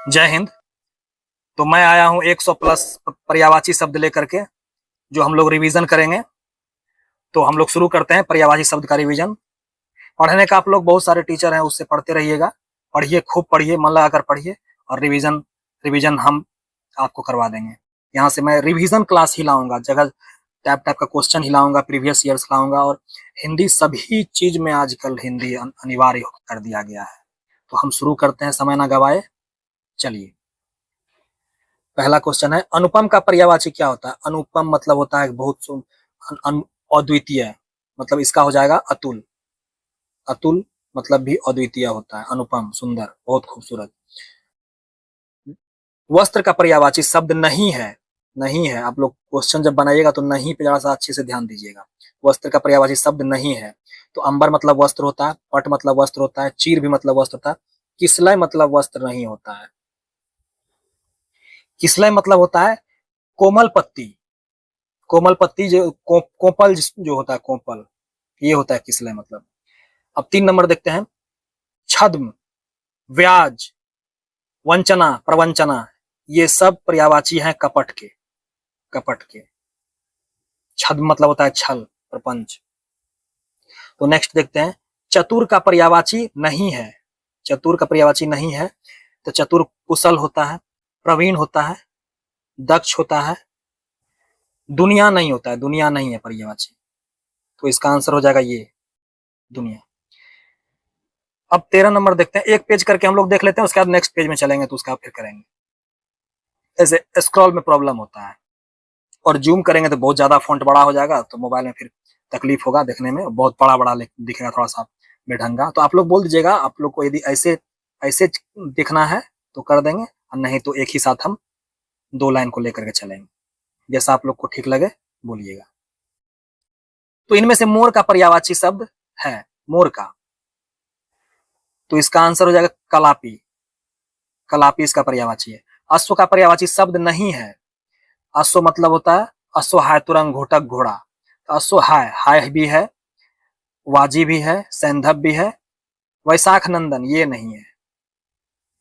जय हिंद। तो मैं आया हूँ 100 प्लस पर्यायवाची शब्द लेकर के, जो हम लोग रिवीजन करेंगे। तो हम लोग शुरू करते हैं पर्यायवाची शब्द का रिवीजन। पढ़ने का आप लोग बहुत सारे टीचर हैं, उससे पढ़ते रहिएगा। पढ़िए, खूब पढ़िए, मन लगाकर पढ़िए, और रिवीजन रिवीजन हम आपको करवा देंगे। यहाँ से मैं रिवीजन क्लास ही लाऊंगा, जगह टाइप टाइप का क्वेश्चन ही लाऊंगा, प्रीवियस ईयर्स लाऊंगा, और हिंदी सभी चीज में आजकल हिंदी अनिवार्य कर दिया गया है। तो हम शुरू करते हैं, समय ना गवाए, चलिए। पहला क्वेश्चन है, अनुपम का पर्यायवाची क्या होता है? अनुपम मतलब होता है बहुत अद्वितीय, मतलब इसका हो जाएगा अतुल। अतुल मतलब भी अद्वितीय होता है। अनुपम सुंदर, बहुत खूबसूरत। वस्त्र का पर्यायवाची शब्द नहीं है। नहीं है, आप लोग क्वेश्चन जब बनाइएगा तो नहीं पे जरा सा अच्छे से ध्यान दीजिएगा। वस्त्र का पर्यायवाची शब्द नहीं है। तो अंबर मतलब वस्त्र होता है, पट मतलब वस्त्र होता है, चीर भी मतलब वस्त्र होता है, किसलय मतलब वस्त्र नहीं होता है। किसलय मतलब होता है कोमल पत्ती। कोमल पत्ती जो कोपल जो होता है, कोपल, ये होता है किसलय मतलब। अब 3 नंबर देखते हैं। छद्म, व्याज, वंचना, प्रवंचना, ये सब पर्यायवाची हैं कपट के। कपट के। छद्म मतलब होता है छल, प्रपंच। तो नेक्स्ट देखते हैं, चतुर का पर्यायवाची नहीं है। चतुर का पर्यायवाची नहीं है। तो चतुर कुशल होता है, प्रवीण होता है, दक्ष होता है, दुनिया नहीं होता है। दुनिया नहीं है पर्यायवाची। तो इसका आंसर हो जाएगा ये, दुनिया। अब 13 नंबर देखते हैं। एक पेज करके हम लोग देख लेते हैं, उसके बाद नेक्स्ट पेज में चलेंगे तो उसका फिर करेंगे। ऐसे स्क्रॉल में प्रॉब्लम होता है, और जूम करेंगे तो बहुत ज्यादा फॉन्ट बड़ा हो जाएगा, तो मोबाइल में फिर तकलीफ होगा देखने में, बहुत बड़ा बड़ा दिखेगा, थोड़ा सा बेढंगा। तो आप लोग बोल दीजिएगा, आप लोग को यदि ऐसे ऐसे दिखना है तो कर देंगे, और नहीं तो एक ही साथ हम 2 लाइन को लेकर के चलेंगे, जैसा आप लोग को ठीक लगे बोलिएगा। तो इनमें से मोर का पर्यायवाची शब्द है, मोर का। तो इसका आंसर हो जाएगा कलापी। कलापी इसका पर्यायवाची है। अश्व का पर्यायवाची शब्द नहीं है। अश्व मतलब होता है अश्वहाय तुरंग घोटक घोड़ा। तो अश्वहाय, हाय भी है, वाजी भी है, सैंधव भी है, वैशाख नंदन ये नहीं है।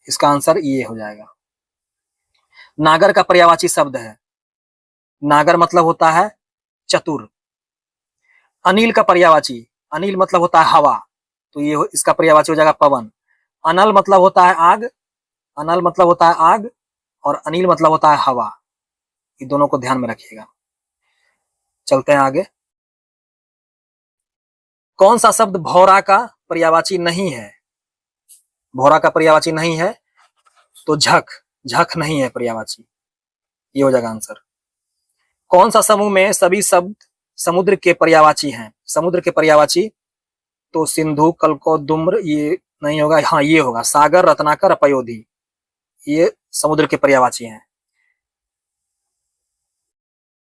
इसका आंसर ये हो जाएगा। नागर का पर्यायवाची शब्द है। नागर मतलब होता है चतुर। अनिल का पर्यायवाची, अनिल मतलब होता है हवा, तो ये इसका पर्यायवाची हो जाएगा पवन। अनल मतलब होता है आग। अनल मतलब होता है आग, और अनिल मतलब होता है हवा। ये दोनों को ध्यान में रखिएगा। चलते हैं आगे। कौन सा शब्द भौरा का पर्यायवाची नहीं है? भौरा का पर्यायवाची नहीं है, तो झक। झक नहीं है पर्यायवाची, ये हो जाएगा आंसर। कौन सा समूह में सभी शब्द समुद्र के पर्यायवाची हैं? समुद्र के पर्यायवाची तो सिंधु, कल्कोदुम्र, ये नहीं होगा। हाँ, ये होगा सागर, रत्नाकर, अपयोधी, ये समुद्र के पर्यायवाची हैं।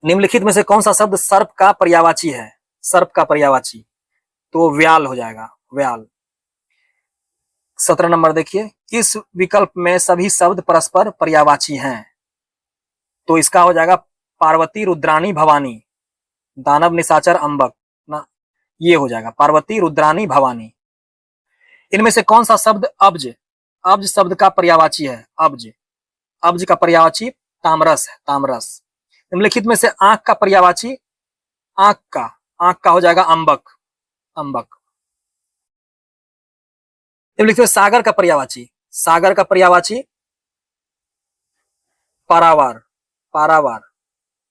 निम्नलिखित में से कौन सा शब्द सर्प का पर्यायवाची है? सर्प का पर्यायवाची तो व्याल हो जाएगा, व्याल। 17 नंबर देखिए, इस विकल्प में सभी शब्द परस्पर पर्यायवाची हैं। तो इसका हो जाएगा पार्वती, रुद्राणी, भवानी, दानव, निशाचर, अंबक ना, ये हो जाएगा पार्वती, रुद्राणी, भवानी। इनमें से कौन सा शब्द अब्ज, अब्ज शब्द का पर्यायवाची है? अब्ज, अब्ज का पर्यायवाची तामरस है, तामरस। निम्नलिखित में से आंख का पर्यायवाची, आंख का हो जाएगा अंबक, अंबक। निम्नलिखित में सागर का पर्यायवाची, सागर का पर्यायवाची पारावार, पारावार।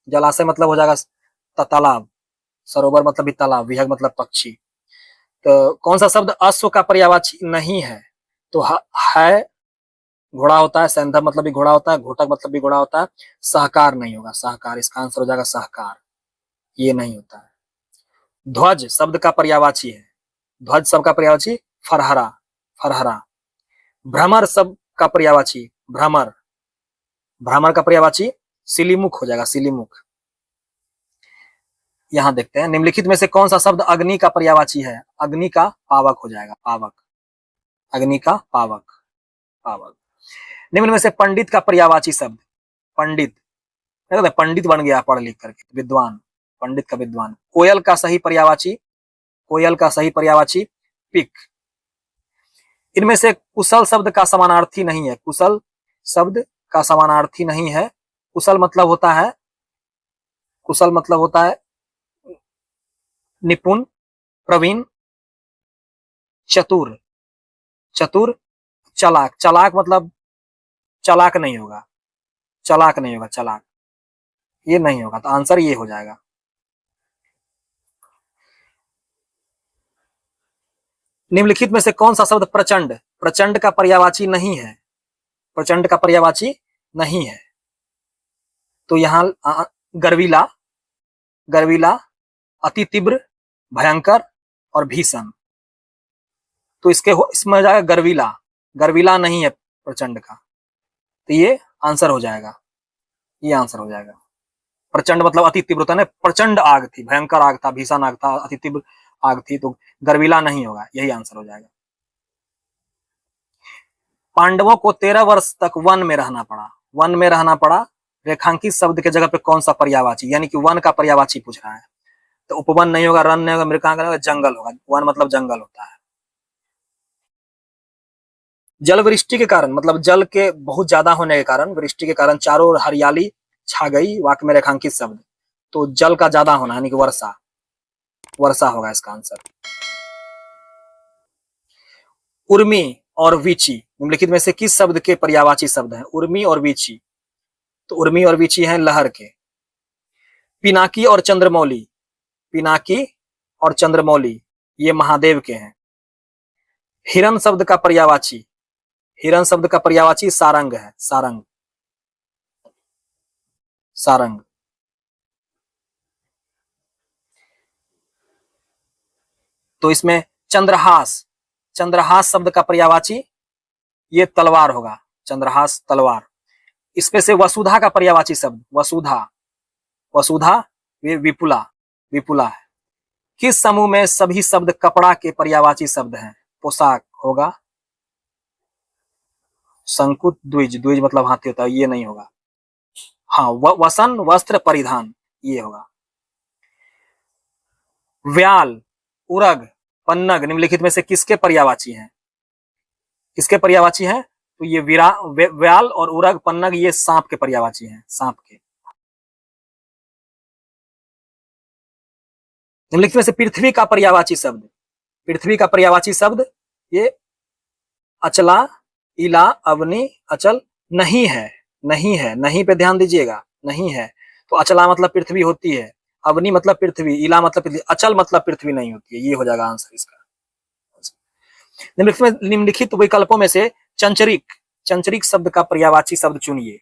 जलाशय मतलब हो जाएगा तालाब, सरोवर मतलब भी तालाब, विहग मतलब पक्षी। तो कौन सा शब्द अश्व का पर्यायवाची नहीं है? तो है, घोड़ा होता है, सैंधव मतलब भी घोड़ा होता है, घोटक मतलब भी घोड़ा होता है, सहकार नहीं होगा, सहकार। इसका आंसर हो जाएगा सहकार, ये नहीं होता है। ध्वज शब्द का पर्यायवाची है। ध्वज शब्द का पर्यायवाची फरहरा, फरहरा। भ्रमर शब्द का पर्यायवाची भ्रमर, भ्रमर का पर्यायवाची सिलीमुख हो जाएगा, सिलीमुख। यहां देखते हैं, निम्नलिखित में से कौन सा शब्द अग्नि का पर्यायवाची है? अग्नि का पावक हो जाएगा, पावक। अग्नि का पावक, पावक। निम्न में से पंडित का पर्यायवाची शब्द, पंडित, पंडित बन गया पढ़ लिख करके, विद्वान, पंडित का विद्वान। कोयल का सही पर्यायवाची, कोयल का सही पर्यायवाची पिक। इनमें से कुशल शब्द का समानार्थी नहीं है। कुशल शब्द का समानार्थी नहीं है। कुशल मतलब होता है, कुशल मतलब होता है निपुण, प्रवीण, चतुर, चतुर, चालाक। चालाक मतलब चालाक नहीं होगा, चालाक नहीं होगा, चालाक ये नहीं होगा, तो आंसर ये हो जाएगा। निम्नलिखित में से कौन सा शब्द प्रचंड, प्रचंड का पर्यायवाची नहीं है, प्रचंड का पर्यायवाची नहीं है? तो यहां गर्विला, गर्विला, अति तीव्र, भयंकर और भीषण। तो इसमें हो जाएगा गर्विला, गर्विला नहीं है प्रचंड का, तो ये आंसर हो जाएगा, ये आंसर हो जाएगा। प्रचंड मतलब अति तीव्र होता है ना, प्रचंड आग थी, भयंकर आग था, भीषण आग था, अति तीव्र आग थी, तो गर्विला नहीं होगा, यही आंसर हो जाएगा। पांडवों को 13 वर्ष तक वन में रहना पड़ा, वन में रहना पड़ा, रेखांकित शब्द के जगह पे कौन सा पर्यायवाची, यानी कि वन का पर्यायवाची पूछ रहा है। तो उपवन नहीं होगा, रन नहीं होगा, मृगांक नहीं होगा, जंगल होगा। वन मतलब जंगल होता है। जल वृष्टि के कारण मतलब जल के बहुत ज्यादा होने के कारण, वृष्टि के कारण चारों ओर हरियाली छा गई, वाक्य में रेखांकित शब्द, तो जल का ज्यादा होना यानी कि वर्षा, वर्षा होगा इसका आंसर। उर्मी और वीची निम्नलिखित में से किस शब्द के पर्यायवाची शब्द हैं? उर्मी और वीची, तो उर्मी और वीची हैं लहर के। पिनाकी और चंद्रमौली, पिनाकी और चंद्रमौली ये महादेव के हैं। हिरण शब्द का पर्यायवाची, हिरण शब्द का पर्यायवाची सारंग है, सारंग, सारंग। तो इसमें चंद्रहास, चंद्रहास शब्द का पर्यायवाची ये तलवार होगा, चंद्रहास तलवार। इसमें से वसुधा का पर्यायवाची शब्द, वसुधा, वसुधा ये विपुला, विपुला है। किस समूह में सभी शब्द कपड़ा के पर्यायवाची शब्द हैं? पोशाक होगा, संकुत, द्विज, द्विज मतलब हाथी होता है, ये नहीं होगा। हाँ, वसन, वस्त्र, परिधान ये होगा। व्याल, उरग, पन्नग निम्नलिखित में से किसके पर्यायवाची हैं? किसके पर्यायवाची हैं? तो ये व्याल और उरग, पन्नग ये सांप के पर्यायवाची हैं, सांप के। निम्नलिखित में से पृथ्वी का पर्यायवाची शब्द, पृथ्वी का पर्यायवाची शब्द ये अचला, इला, अवनी, अचल नहीं है, नहीं है, नहीं पे ध्यान दीजिएगा, नहीं है। तो अचला मतलब पृथ्वी होती है, अवनी मतलब पृथ्वी, इला मतलब पृथ्वी, अचल मतलब पृथ्वी नहीं होती है, ये हो जाएगा आंसर इसका। निम्नलिखित विकल्पों में से चंचरिक, चंचरिक शब्द का पर्यायवाची शब्द चुनिए।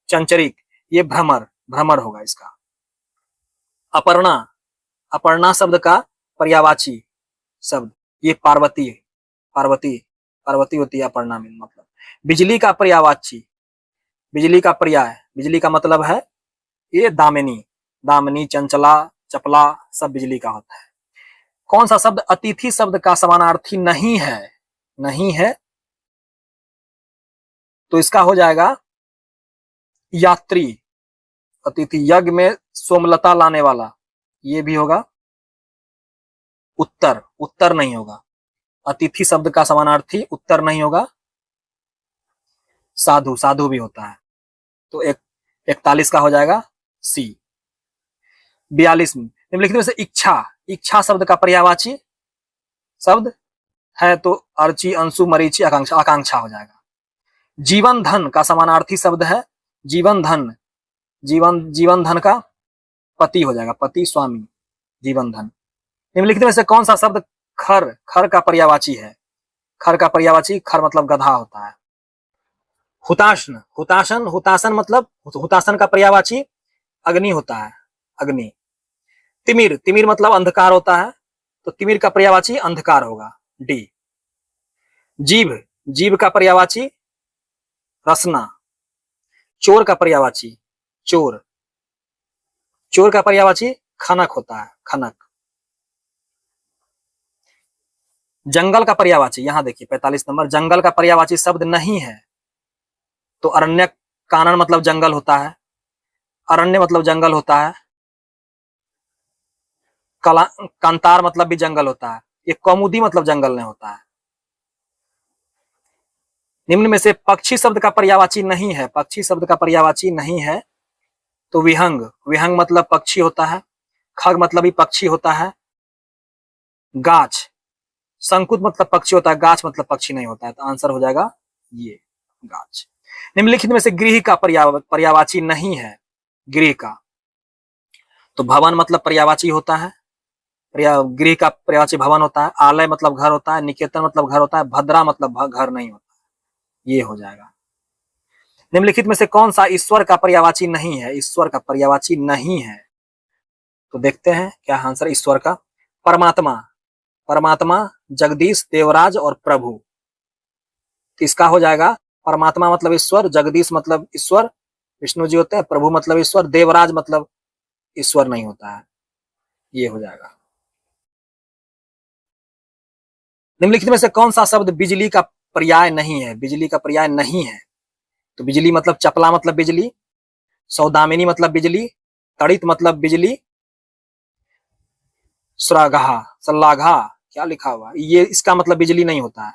चंचरिक ये भ्रमर, भ्रमर होगा इसका। अपर्णा, अपर्णा शब्द का पर्यायवाची शब्द ये पार्वती, पार्वती, पार्वती होती है अपर्णा में मतलब। बिजली का पर्यायवाची, बिजली का पर्याय, बिजली का मतलब है ये दामिनी, दामिनी, चंचला, चपला सब बिजली का होता है। कौन सा शब्द अतिथि शब्द का समानार्थी नहीं है? नहीं है, तो इसका हो जाएगा यात्री, अतिथि। यज्ञ में सोमलता लाने वाला ये भी होगा। उत्तर, उत्तर नहीं होगा, अतिथि शब्द का समानार्थी उत्तर नहीं होगा। साधु, साधु भी होता है, तो 41 का हो जाएगा सी। 42 निम्नलिखित में से इच्छा, इच्छा शब्द का पर्यायवाची शब्द है तो अर्ची, अंशु, मरीचि, आकांक्षा, आकांक्षा हो जाएगा। जीवन धन का समानार्थी शब्द है जीवन धन, जीवन, जीवन धन का पति हो जाएगा, पति, स्वामी, जीवन धन। निम्नलिखित में से कौन सा शब्द खर, खर का पर्यायवाची है? खर का पर्यायवाची, खर मतलब गधा होता है। हुताशन, हुताशन, हुताशन मतलब हुताशन का पर्यायवाची अग्नि होता है, अग्नि। तिमिर, तिमिर मतलब अंधकार होता है, तो तिमिर का पर्यायवाची अंधकार होगा, डी। जीभ, जीभ का पर्यायवाची रसना। चोर का पर्यायवाची चोर, चोर का पर्यायवाची खनक होता है, खनक। जंगल का पर्यायवाची, यहां देखिए 45 नंबर, जंगल का पर्यायवाची शब्द नहीं है, तो अरण्य, कानन मतलब जंगल होता है, अरण्य मतलब जंगल होता है, कांतार मतलब भी जंगल होता है, ये कौमुदी मतलब जंगल नहीं होता है। निम्न में से पक्षी शब्द का पर्यायवाची नहीं है, पक्षी शब्द का पर्यायवाची नहीं है तो विहंग, विहंग मतलब पक्षी होता है, खग मतलब भी पक्षी होता है, गाछ, संकुत मतलब पक्षी होता है, गाछ मतलब पक्षी नहीं होता है, तो आंसर हो जाएगा ये गाछ। निम्नलिखित में से गृह का पर्यायवाची नहीं है, गृह का, तो भवन मतलब पर्यायवाची होता है, गृह का पर्यायवाची भवन होता है, आलय मतलब घर होता है, निकेतन मतलब घर होता है, भद्रा मतलब घर नहीं होता है, ये हो जाएगा। निम्नलिखित में से कौन सा ईश्वर का पर्यायवाची नहीं है, ईश्वर का पर्यायवाची नहीं है, तो देखते हैं क्या आंसर ईश्वर का। परमात्मा, परमात्मा, जगदीश, देवराज और प्रभु, तो इसका हो जाएगा परमात्मा मतलब ईश्वर, जगदीश मतलब ईश्वर, विष्णु जी होते हैं, प्रभु मतलब ईश्वर, देवराज मतलब ईश्वर नहीं होता है, ये हो जाएगा। निम्नलिखित में से कौन सा शब्द बिजली का पर्याय नहीं है, बिजली का पर्याय नहीं है, तो बिजली मतलब चपला मतलब बिजली, सौदामिनी मतलब बिजली, तड़ित मतलब बिजली, सुराघा, सल्लाघा, क्या लिखा हुआ ये, इसका मतलब बिजली नहीं होता है,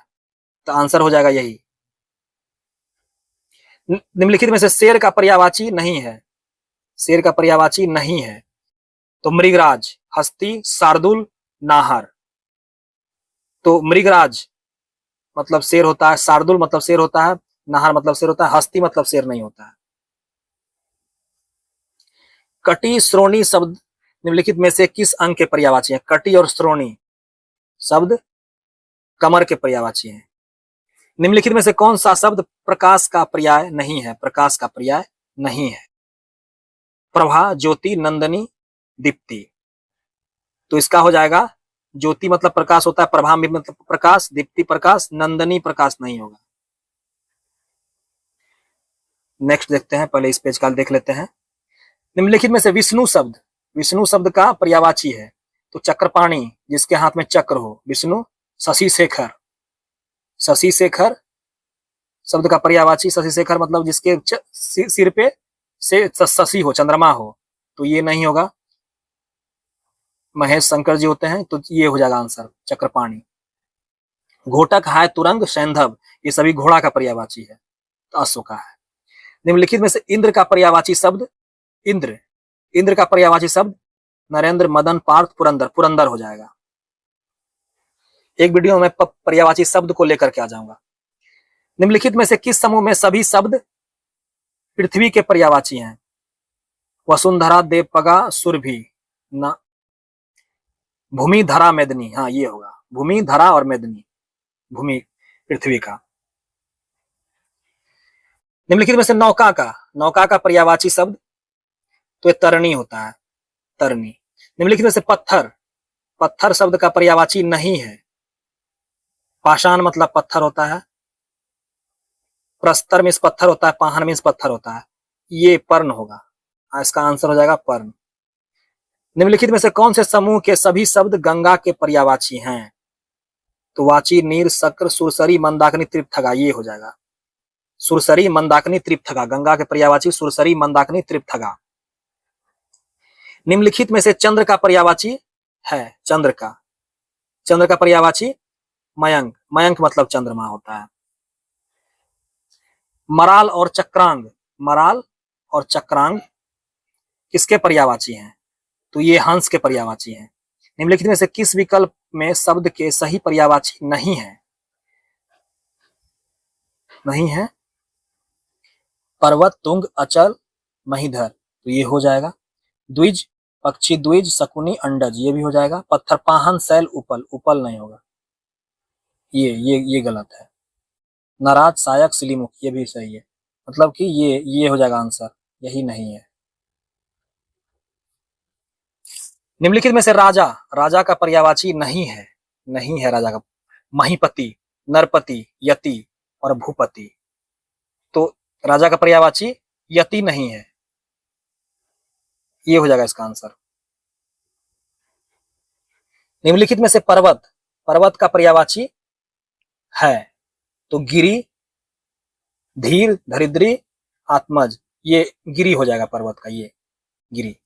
तो आंसर हो जाएगा यही। निम्नलिखित में से शेर का पर्यायवाची नहीं है, शेर का पर्यायवाची नहीं है, तो मृगराज, हस्ती, शार्दुल, नाहर, तो मृगराज मतलब शेर होता है, शार्दुल मतलब शेर होता है, नाहर मतलब शेर होता है, हस्ती मतलब शेर नहीं होता है। कटी श्रोणी शब्द निम्नलिखित में से किस अंग के पर्यायवाची हैं, कटी और श्रोणी शब्द कमर के पर्यायवाची हैं। निम्नलिखित में से कौन सा शब्द प्रकाश का पर्याय नहीं है, प्रकाश का पर्याय नहीं है, प्रभा, ज्योति, नंदनी, दीप्ति, तो इसका हो जाएगा ज्योति मतलब प्रकाश होता है, प्रभा मतलब प्रकाश, दीप्ति प्रकाश, नंदनी प्रकाश नहीं होगा। नेक्स्ट देखते हैं, पहले इस पेज का देख लेते हैं। निम्नलिखित में से विष्णु शब्द, विष्णु शब्द का पर्यायवाची है, तो चक्रपाणी, जिसके हाथ में चक्र हो, विष्णु, शशि शेखर, शशि शेखर शब्द का पर्यायवाची, शशि शेखर मतलब जिसके सिर पे से शशि हो, चंद्रमा हो, तो ये नहीं होगा, महेश शंकर जी होते हैं, तो ये हो जाएगा आंसर चक्रपाणी। घोटक, हाय, तुरंग, सैंधव, ये सभी घोड़ा का पर्यायवाची है, तो अशोका है। निम्नलिखित में से इंद्र का पर्यायवाची शब्द, इंद्र, इंद्र का पर्यायवाची शब्द नरेंद्र, मदन, पार्थ, पुरंदर, पुरंदर हो जाएगा। एक वीडियो में पर्यायवाची शब्द को लेकर के आ जाऊंगा। निम्नलिखित में से किस समूह में सभी शब्द पृथ्वी के पर्यायवाची हैं, वसुंधरा, देवपगा, सुरभि, ना, भूमि, धरा, मेदनी, हाँ ये होगा, भूमि, धरा और मेदनी, भूमि पृथ्वी का। निम्नलिखित में से नौका का, नौका का पर्यायवाची शब्द, तो ये तरणी होता है, तरणी। निम्नलिखित में से पत्थर, पत्थर शब्द का पर्यायवाची नहीं है, पाषाण मतलब पत्थर होता है, प्रस्तर मीन्स पत्थर होता है, पाहन मीन्स पत्थर होता है, ये पर्ण होगा, इसका आंसर हो जाएगा पर्ण। निम्नलिखित में से कौन से समूह के सभी शब्द गंगा के पर्यायवाची हैं, तो वाची, नीर, शक्र, सुरसरी, मंदाकिनी, त्रिपथगा, ये हो जाएगा, सुरसरी, मंदाकिनी, त्रिपथगा, गंगा के पर्यायवाची सुरसरी, मंदाकिनी, त्रिपथगा। निम्नलिखित में से चंद्र का पर्यायवाची है, चंद्र का, चंद्र का पर्यायवाची मयंक, मयंक मतलब चंद्रमा होता है। मराल और चक्रांग, मराल और चक्रांग किसके पर्यायवाची हैं, तो ये हंस के पर्यायवाची हैं। निम्नलिखित में से किस विकल्प में शब्द के सही पर्यायवाची नहीं है, नहीं है, पर्वत, तुंग, अचल, महीधर, तो ये हो जाएगा। द्विज, पक्षी, द्विज, शकुनी, अंडज, ये भी हो जाएगा। पत्थर, पाहन, शैल, उपल, उपल नहीं होगा, ये गलत है। नाराज, सायक, सिलीमुख, ये भी सही है, मतलब कि ये हो जाएगा आंसर, यही नहीं है। निम्नलिखित में से राजा, राजा का पर्यायवाची नहीं है, नहीं है राजा का, महीपति, नरपति, यति और भूपति, तो राजा का पर्यायवाची यति नहीं है, ये हो जाएगा इसका आंसर। निम्नलिखित में से पर्वत, पर्वत का पर्यायवाची है, तो गिरी, धीर, धरिद्री, आत्मज, ये गिरी हो जाएगा पर्वत का, ये गिरी।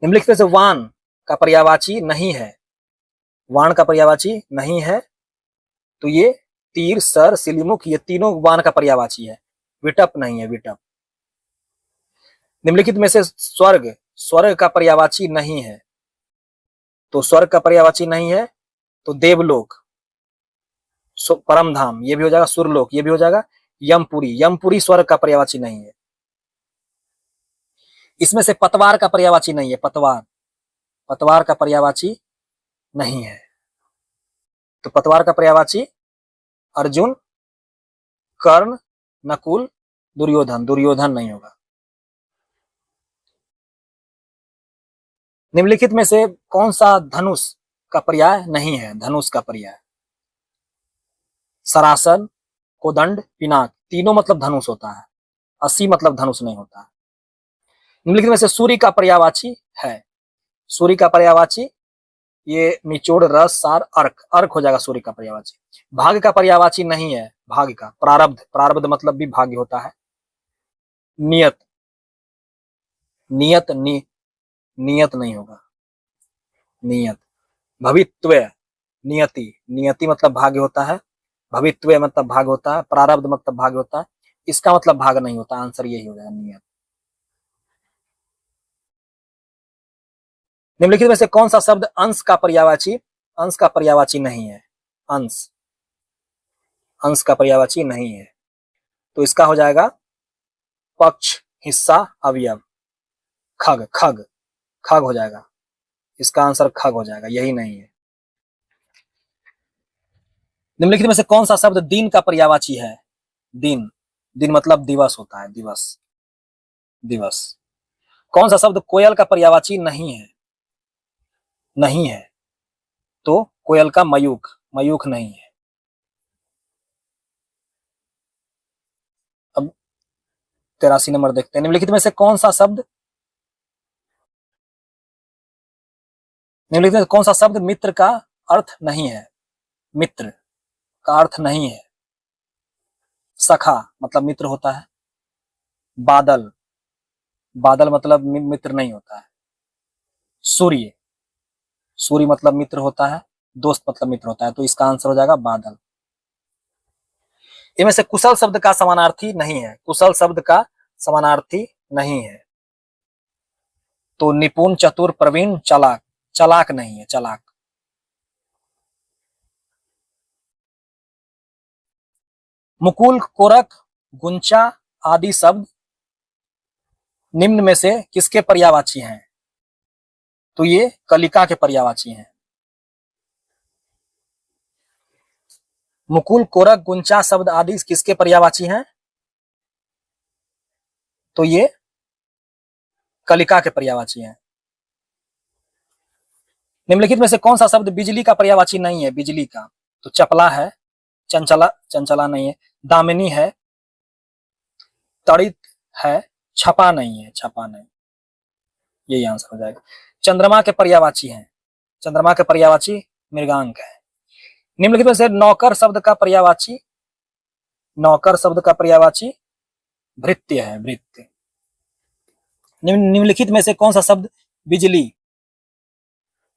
निम्नलिखित में से वान का पर्यायवाची नहीं है, वाण का पर्यायवाची नहीं है, तो ये तीर, सर, सिलीमुख, ये तीनों बाण का पर्यायवाची है। विटप नहीं है, विटप। निम्नलिखित में से स्वर्ग, स्वर्ग का पर्यायवाची नहीं है, तो स्वर्ग का पर्यायवाची नहीं है तो देवलोक, परम धाम, ये भी हो जाएगा। सुरलोक, ये भी हो जाएगा। यमपुरी, यमपुरी स्वर्ग का पर्यायवाची नहीं है। इसमें से पतवार का पर्यायवाची नहीं है, पतवार, पतवार का पर्यायवाची नहीं है, तो पतवार का पर्यायवाची अर्जुन, कर्ण, नकुल, दुर्योधन, दुर्योधन नहीं होगा। निम्नलिखित में से कौन सा धनुष का पर्याय नहीं है? धनुष का पर्याय सरासन, कोदंड, पिनाक, तीनों मतलब धनुष होता है, 80 मतलब धनुष नहीं होता है। निम्नलिखित में से सूर्य का पर्यायवाची है, सूर्य का पर्यायवाची ये निचोड़, रस, सार, अर्क, अर्क हो जाएगा सूर्य का पर्यायवाची। भाग्य का पर्यायवाची नहीं है, भाग्य का प्रारब्ध, प्रारब्ध मतलब भी भाग्य होता है। नियत, नियत नियत नहीं होगा, नियत। भवित्व, नियति, नियति मतलब भाग्य होता है, भवित्व मतलब भाग होता है, प्रारब्ध मतलब भाग होता है, इसका मतलब भाग नहीं होता। आंसर यही हो जाएगा, नियत। निम्नलिखित में से कौन सा शब्द अंश का पर्यायवाची, अंश का पर्यायवाची नहीं है? अंश, अंश का पर्यायवाची नहीं है, तो इसका हो जाएगा पक्ष, हिस्सा, अवयव, खग, खग, खग हो जाएगा। इसका आंसर खग हो जाएगा, यही नहीं है। निम्नलिखित में से कौन सा शब्द दिन का पर्यायवाची है? दिन, दिन मतलब दिवस होता है, दिवस, दिवस। कौन सा शब्द कोयल का पर्यायवाची नहीं है? नहीं है, तो कोयल का मयूख, मयूख नहीं है। अब 83 नंबर देखते हैं। निम्नलिखित में से कौन सा शब्द, निम्नलिखित में कौन सा शब्द मित्र का अर्थ नहीं है? मित्र का अर्थ नहीं है। सखा मतलब मित्र होता है। बादल, बादल मतलब मित्र नहीं होता है। सूर्य, सूर्य मतलब मित्र होता है, दोस्त मतलब मित्र होता है, तो इसका आंसर हो जाएगा बादल। इनमें से कुशल शब्द का समानार्थी नहीं है, कुशल शब्द का समानार्थी नहीं है, तो निपुण, चतुर, प्रवीण, चालाक, चालाक नहीं है, चालाक। मुकुल, कोरक, गुंचा आदि शब्द निम्न में से किसके पर्यायवाची हैं? तो ये कलिका के पर्यायवाची हैं। मुकुल, कोरक, गुंचा शब्द आदि किसके पर्यायवाची हैं? तो ये कलिका के पर्यायवाची हैं। निम्नलिखित में से कौन सा शब्द बिजली का पर्यायवाची नहीं है? बिजली का, तो चपला है, चंचला, चंचला नहीं है, दामिनी है, तड़ित है, छपा नहीं है, छपा नहीं, यही आंसर हो जाएगा। चंद्रमा के पर्यायवाची हैं, चंद्रमा के पर्यायवाची मृगांक है। निम्नलिखित में से नौकर शब्द का पर्यायवाची, नौकर शब्द का पर्यायवाची भृत्य है, भृत्य। निम्नलिखित में से कौन सा शब्द बिजली,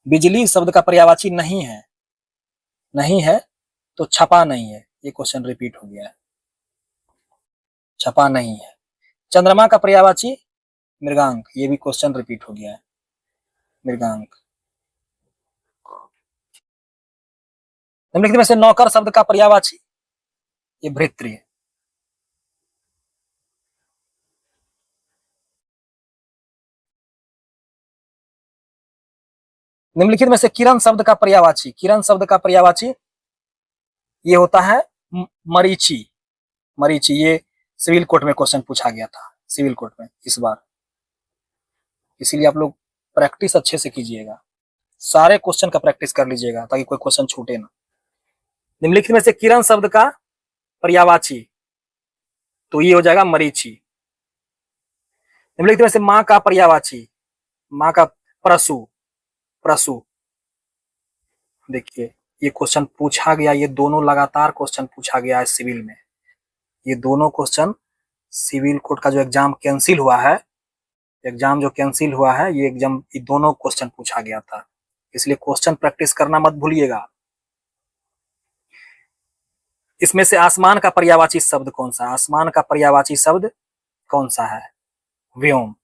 बिजली शब्द का पर्यायवाची नहीं है? नहीं है, तो छपा नहीं है, ये क्वेश्चन रिपीट हो गया है, छपा नहीं है। चंद्रमा का पर्यायवाची मृगांक, ये भी क्वेश्चन रिपीट हो गया है, मृगांक। निम्नलिखित में से नौकर शब्द का पर्यायवाची ये भृत्य है। निम्नलिखित में से किरण शब्द का पर्यायवाची, किरण शब्द का पर्यायवाची ये होता है मरीचि, मरीचि। ये सिविल कोर्ट में क्वेश्चन पूछा गया था, सिविल कोर्ट में इस बार, इसीलिए आप लोग प्रैक्टिस अच्छे से कीजिएगा, सारे क्वेश्चन का प्रैक्टिस कर लीजिएगा ताकि कोई क्वेश्चन छूटे ना। निम्नलिखित में से किरण शब्द का पर्यायवाची, तो ये हो जाएगा मरीचि। निम्नलिखित में से मां का पर्यायवाची, मां का प्रसु, प्रसु। देखिए ये क्वेश्चन पूछा गया, ये दोनों लगातार क्वेश्चन पूछा गया है सिविल में, ये दोनों क्वेश्चन सिविल कोर्ट का जो एग्जाम कैंसिल हुआ है, एग्जाम जो कैंसिल हुआ है, ये एग्जाम, ये दोनों क्वेश्चन पूछा गया था, इसलिए क्वेश्चन प्रैक्टिस करना मत भूलिएगा। इसमें से आसमान का पर्यायवाची शब्द कौन सा? आसमान का पर्यायवाची शब्द कौन सा है? व्योम।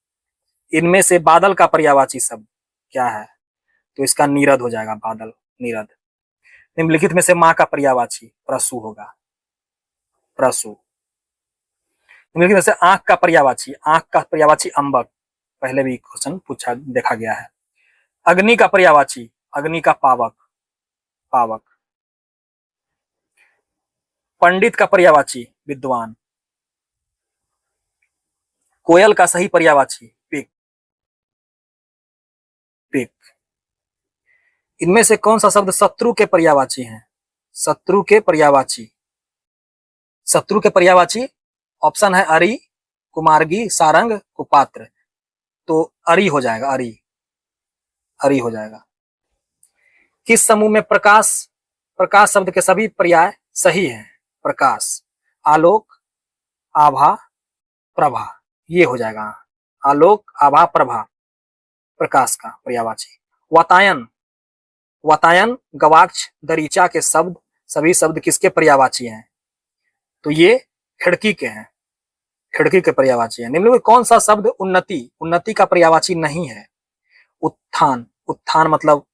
इनमें से बादल का पर्यायवाची शब्द क्या है? तो इसका नीरद हो जाएगा, बादल, नीरद। निम्नलिखित में से मां का पर्यायवाची प्रसु होगा, प्रसु। निम्नलिखित में से आंख का पर्यायवाची अंबक, पहले भी क्वेश्चन पूछा देखा गया है। अग्नि का पर्यायवाची, अग्नि का पावक, पावक। पंडित का पर्यायवाची विद्वान। कोयल का सही पर्यायवाची पिक, पिक। इनमें से कौन सा शब्द शत्रु के पर्यायवाची है? शत्रु के पर्यायवाची, शत्रु के पर्यायवाची ऑप्शन है अरि, कुमारगी, सारंग, कुपात्र। तो अरि हो जाएगा, अरि, अरि हो जाएगा। किस समूह में प्रकाश, प्रकाश शब्द के सभी पर्याय सही हैं? प्रकाश, आलोक, आभा, प्रभा, ये हो जाएगा। आलोक, आभा, प्रभा, प्रकाश का पर्यायवाची। वातायन, वातायन, गवाक्ष, दरीचा के शब्द, सभी शब्द किसके पर्यायवाची हैं? तो ये खिड़की के हैं, खिड़की के पर्यायवाची हैं। निम्न में कौन सा शब्द उन्नति, उन्नति का पर्यायवाची नहीं है? उत्थान, उत्थान मतलब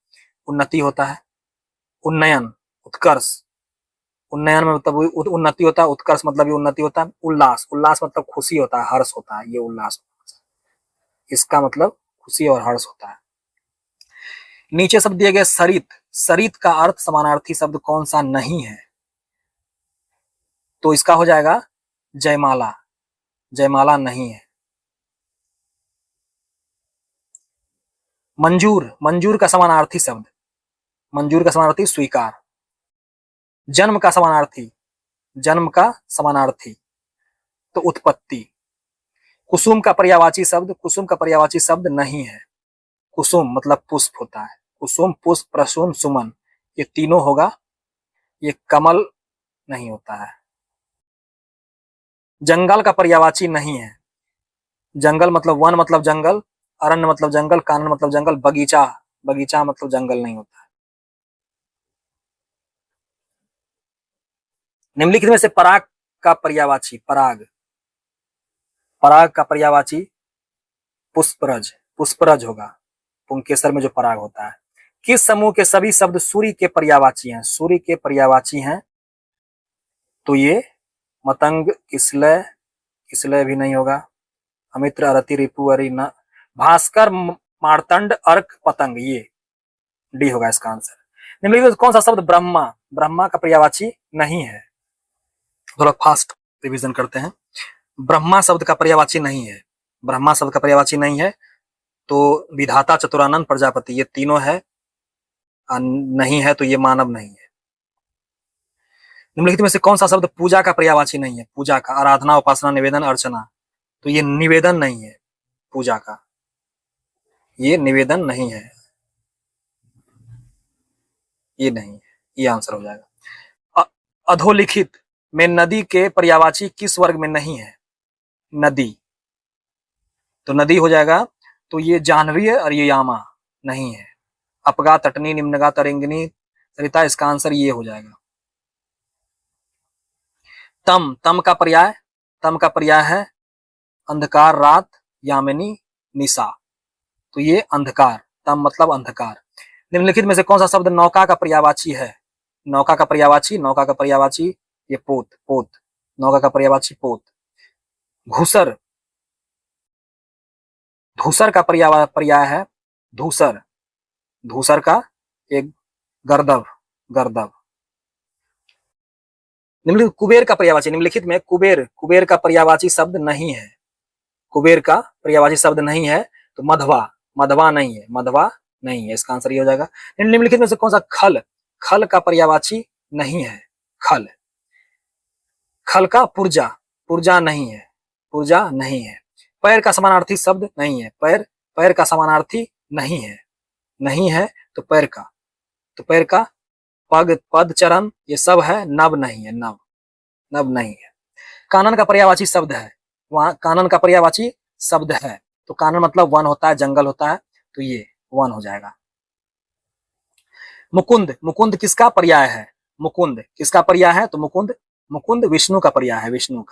उन्नति होता है। उन्नयन, उत्कर्ष, उन्नयन में मतलब उन्नति होता है, उत्कर्ष मतलब भी उन्नति होता है। उल्लास, उल्लास मतलब खुशी होता है, हर्ष होता है, ये उल्लास, इसका मतलब खुशी और हर्ष होता है। नीचे शब्द दिए गए सरित, सरित का अर्थ समानार्थी शब्द कौन सा नहीं है? तो इसका हो जाएगा जयमाला, जयमाला नहीं है। मंजूर, मंजूर का समानार्थी शब्द, मंजूर का समानार्थी स्वीकार। जन्म का समानार्थी, जन्म का समानार्थी तो उत्पत्ति। कुसुम का पर्यायवाची शब्द, कुसुम का पर्यायवाची शब्द नहीं है। कुसुम मतलब पुष्प होता है, कुसुम, पुष्प, प्रसून, सुमन, ये तीनों होगा, ये कमल नहीं होता है। जंगल का पर्यायवाची नहीं है। जंगल मतलब वन मतलब जंगल, अरण्य मतलब जंगल, कानन मतलब जंगल, बगीचा, बगीचा मतलब जंगल नहीं होता है। निम्नलिखित में से पराग का पर्यायवाची, पराग, पराग का पर्यायवाची पुष्परज, पुष्परज होगा, पुंकेसर में जो पराग होता है। किस समूह के सभी शब्द सूर्य के पर्यायवाची हैं? सूर्य के पर्यायवाची हैं तो ये मतंग, किसलय, किसलय भी नहीं होगा, अमित्र, अरति, रिपु, अरि, न, भास्कर, मार्तंड, अर्क, पतंग, ये डी होगा इसका आंसर। निम्नलिखित कौन सा शब्द ब्रह्मा, ब्रह्मा का पर्यायवाची नहीं है? थोड़ा फास्ट रिवीजन करते हैं। ब्रह्मा शब्द का पर्यायवाची नहीं है, ब्रह्मा शब्द का पर्यायवाची नहीं है तो विधाता, चतुरानंद, प्रजापति, ये तीनों है, नहीं है तो ये मानव नहीं है। निम्नलिखित में से कौन सा शब्द पूजा का पर्यायवाची नहीं है? पूजा का, आराधना, उपासना, निवेदन, अर्चना, तो ये निवेदन नहीं है, पूजा का, ये निवेदन नहीं है, ये नहीं है, ये आंसर हो जाएगा। अधोलिखित में नदी के पर्यायवाची किस वर्ग में नहीं है? नदी, तो नदी हो जाएगा, तो ये जाह्नवी है और ये यामा नहीं है। अपगा, तटनी, निम्नगा, तरंगिनी, सरिता, इसका आंसर ये हो जाएगा। तम, तम का पर्याय, तम का पर्याय है अंधकार, रात, यामिनी, निशा, तो ये अंधकार, तम मतलब अंधकार। निम्नलिखित में से कौन सा शब्द नौका का पर्यायवाची है? नौका का पर्यायवाची, नौका का पर्यायवाची ये पोत, पोत, नौका का पर्यायवाची पोत। घुसर, धूसर का पर्याय है धूसर, धूसर का एक गर्दभ, गर्दभ। निम्नलिखित कुबेर का पर्यायवाची, निम्नलिखित में कुबेर, कुबेर का पर्यायवाची शब्द नहीं है, कुबेर का पर्यायवाची शब्द नहीं है तो मधवा, मधवा नहीं है, मधवा नहीं है, इसका आंसर ये हो जाएगा। निम्नलिखित में से कौन सा खल, खल का पर्यायवाची नहीं है? खल, खल का पुर्जा, पुर्जा नहीं है, पुर्जा नहीं है। पैर का समानार्थी शब्द नहीं है, पैर, पैर का समानार्थी नहीं है, नहीं है तो पैर का, तो पैर का पग, पद, चरण, ये सब है, नभ नहीं है, नभ, नभ नहीं है। कानन का पर्यायवाची शब्द है, वहां कानन का पर्यायवाची शब्द है तो कानन मतलब वन होता है, जंगल होता है, तो ये वन हो जाएगा। मुकुंद, मुकुंद किसका पर्याय है? मुकुंद किसका पर्याय है? तो मुकुंद मुकुंद विष्णु का पर्याय है, विष्णु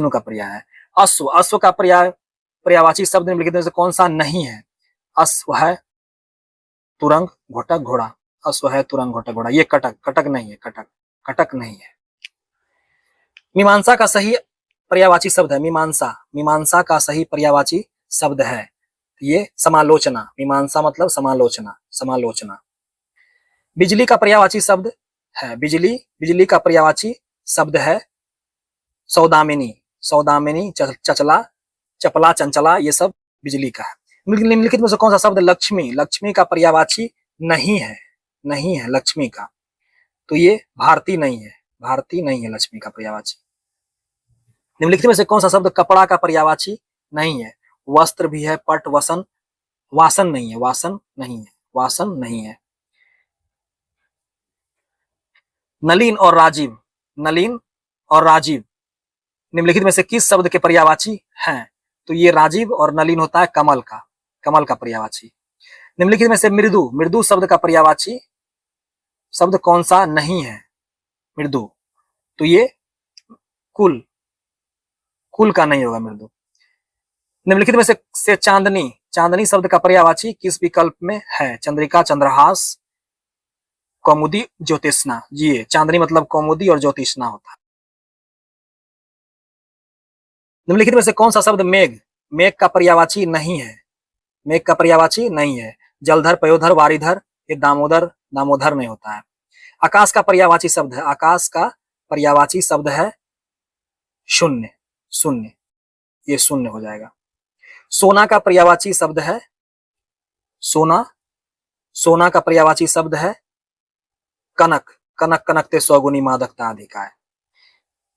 का पर्याय है। अश्व, अश्व का पर्यायवाची शब्द निम्नलिखित में से कौन सा नहीं है? अश्व है तुरंग घोटक घोड़ा, अश्व है तुरंग घोटक घोड़ा। ये कटक, कटक नहीं है, कटक नहीं है। मीमांसा का सही पर्यायवाची शब्द है मीमांसा, मीमांसा का सही पर्यायवाची शब्द है ये समालोचना। मीमांसा मतलब समालोचना। बिजली का पर्यायवाची शब्द है, बिजली का पर्यायवाची शब्द है सौदामिनी, चचला, चपला, चंचला, ये सब बिजली का है। निम्नलिखित में से कौन सा शब्द लक्ष्मी का पर्यायवाची नहीं है लक्ष्मी का? तो ये भारती नहीं है लक्ष्मी का पर्यायवाची। निम्नलिखित में से कौन सा शब्द कपड़ा का पर्यायवाची नहीं है? वस्त्र भी है, पट, वसन, वासन नहीं है। नलीन और राजीव निम्नलिखित में से किस शब्द के पर्यायवाची हैं? तो ये राजीव और नलीन होता है कमल का पर्यायवाची। निम्नलिखित में से मृदु शब्द का पर्यायवाची शब्द कौन सा नहीं है? मृदु, तो ये कुल का नहीं होगा मृदु। निम्नलिखित में से चांदनी शब्द का पर्यायवाची किस विकल्प में है? चंद्रिका, चंद्रहास, कौमुदी, ज्योतिष्ना। जी, चांदनी मतलब कौमुदी और ज्योतिष्ना होता है। निम्नलिखित में से कौन सा शब्द मेघ का पर्यायवाची नहीं है? जलधर, पयोधर, वारिधर, ये दामोदर नहीं होता है। आकाश का पर्यायवाची शब्द है शून्य, ये शून्य हो जाएगा। सोना का पर्यायवाची शब्द है कनक, कनकते सौगुनी मादकता अधिकाय।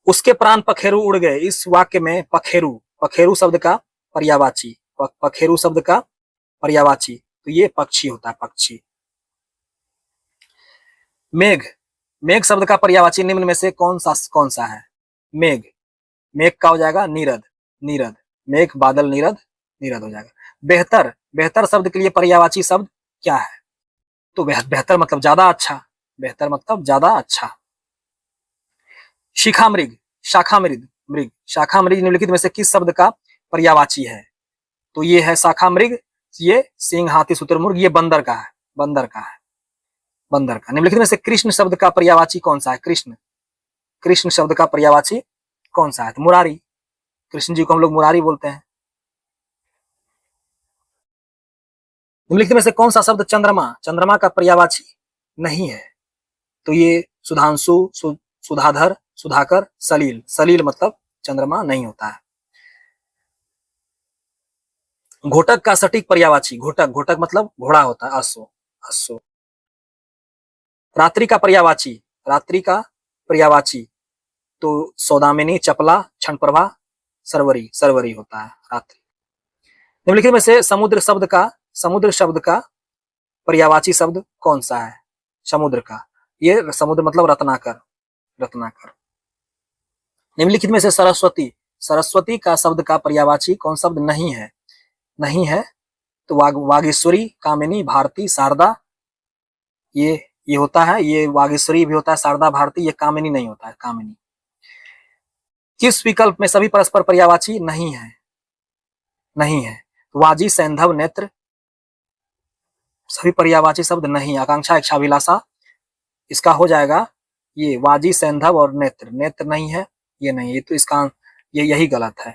उसके प्राण पखेरु उड़ गए, इस वाक्य में पखेरु शब्द का पर्यायवाची, तो ये पक्षी होता है, पक्षी। मेघ शब्द का पर्यायवाची निम्न में से कौन सा है? मेघ का हो जाएगा नीरद, मेघ, बादल, नीरद हो जाएगा। बेहतर शब्द के लिए पर्यायवाची शब्द क्या है? तो बेहतर मतलब ज्यादा अच्छा। शाखा मृग निम्नलिखित में से किस शब्द का पर्यायवाची है? तो ये है शाखा मृग, ये सिंह, हाथी, शुतुरमुर्ग, ये बंदर का है। निम्नलिखित में से कृष्ण शब्द का पर्यायवाची कौन सा है? कृष्ण शब्द का पर्यायवाची कौन सा है? तो मुरारी, कृष्ण जी को हम लोग मुरारी बोलते हैं। निम्नलिखित में से कौन सा शब्द चंद्रमा का पर्यायवाची नहीं है? तो ये सुधांशु, सुधाधर, सुधाकर, सलील मतलब चंद्रमा नहीं होता है। घोटक का सटीक पर्यायवाची, घोटक मतलब घोड़ा होता है, अश्व। रात्रि का पर्यायवाची तो सौदामिनी, चपला, क्षणप्रभा, सरवरी होता है रात्रि। निम्नलिखित में से समुद्र शब्द का पर्यायवाची शब्द कौन सा है? समुद्र का, ये समुद्र मतलब रत्नाकर। निम्नलिखित में से सरस्वती का शब्द का पर्यायवाची कौन शब्द नहीं है? तो वागीश्वरी, कामिनी, भारती, शारदा, ये होता है, ये वागीश्वरी भी होता है, शारदा, भारती, ये कामिनी नहीं होता है, कामिनी। किस विकल्प में सभी परस्पर पर्यायवाची नहीं है? वाजी, सैंधव, नेत्र, सभी पर्यायवाची शब्द नहीं। आकांक्षा, इच्छाभिलाषा, इसका हो जाएगा ये वाजी, सैंधव और नेत्र नहीं है, ये नहीं, ये तो इसका यही गलत है,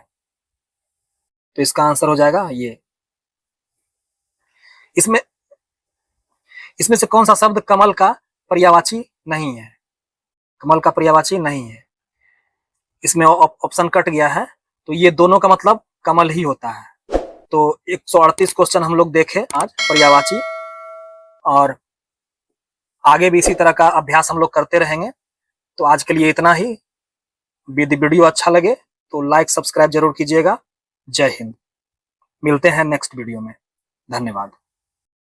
तो इसका आंसर हो जाएगा ये। इसमें से कौन सा शब्द कमल का पर्यायवाची नहीं है? इसमें ऑप्शन कट गया है, तो ये दोनों का मतलब कमल ही होता है। तो 138 क्वेश्चन हम लोग देखे आज पर्यायवाची, और आगे भी इसी तरह का अभ्यास हम लोग करते रहेंगे। तो आज के लिए इतना ही। वीडियो अच्छा लगे तो लाइक, सब्सक्राइब जरूर कीजिएगा। जय हिंद। मिलते हैं नेक्स्ट वीडियो में। धन्यवाद।